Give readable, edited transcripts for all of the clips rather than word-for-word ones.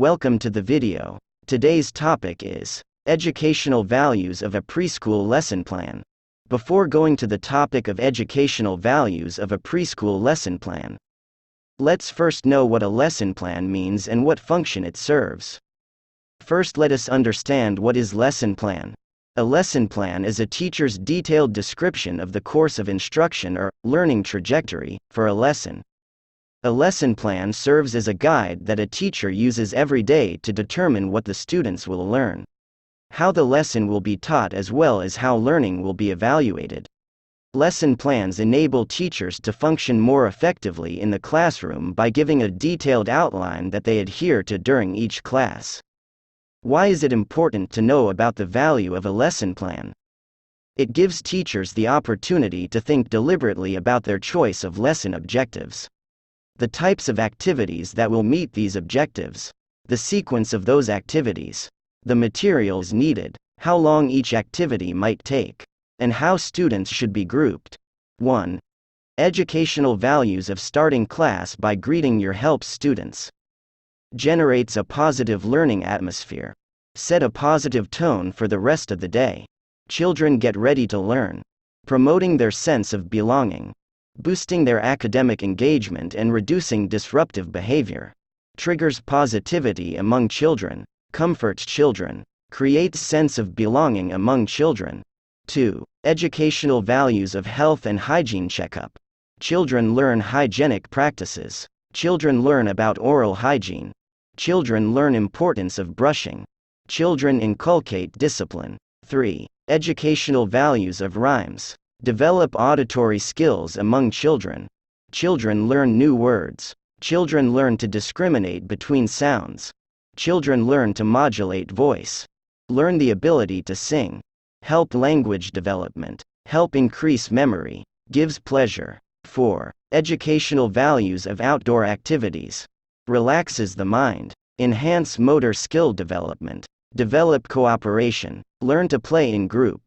Welcome to the video. Today's topic is educational values of a preschool lesson plan. Before going to the topic of educational values of a preschool lesson plan, let's first know what a lesson plan means and what function it serves. First, let us understand what is lesson plan. A lesson plan is a teacher's detailed description of the course of instruction or learning trajectory for a lesson. A lesson plan serves as a guide that a teacher uses every day to determine what the students will learn, how the lesson will be taught, as well as how learning will be evaluated. Lesson plans enable teachers to function more effectively in the classroom by giving a detailed outline that they adhere to during each class. Why is it important to know about the value of a lesson plan? It gives teachers the opportunity to think deliberately about their choice of lesson objectives, the types of activities that will meet these objectives, the sequence of those activities, the materials needed, how long each activity might take, and how students should be grouped. 1. Educational values of starting class by greeting your helps students. Generates a positive learning atmosphere. Set a positive tone for the rest of the day. Children get ready to learn. Promoting their sense of belonging. Boosting their academic engagement and reducing disruptive behavior. Triggers positivity among children. Comforts children. Creates sense of belonging among children. 2. Educational values of health and hygiene checkup. Children learn hygienic practices. Children learn about oral hygiene. Children learn importance of brushing. Children inculcate discipline. 3. Educational values of rhymes. Develop auditory skills among children. Children learn new words. Children learn to discriminate between sounds. Children learn to modulate voice. Learn the ability to sing. Help language development. Help increase memory. Gives pleasure. 4. Educational values of outdoor activities. Relaxes the mind. Enhance motor skill development. Develop cooperation. Learn to play in group.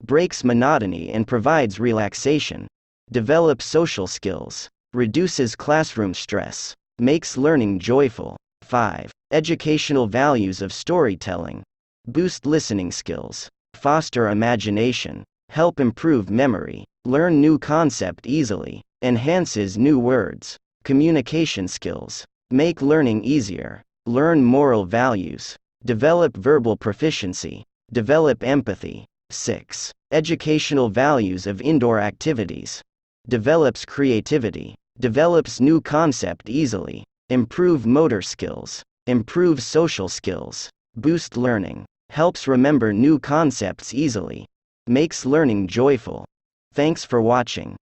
Breaks monotony and provides relaxation. Develops social skills. Reduces classroom stress. Makes learning joyful. 5. Educational values of storytelling. Boost listening skills. Foster imagination. Help improve memory. Learn new concept easily. Enhances new words. Communication skills. Make learning easier. Learn moral values. Develop verbal proficiency. Develop empathy. 6. Educational values of indoor activities. Develops creativity. Develops new concept easily. Improve motor skills. Improve social skills. Boost learning. Helps remember new concepts easily. Makes learning joyful. Thanks for watching.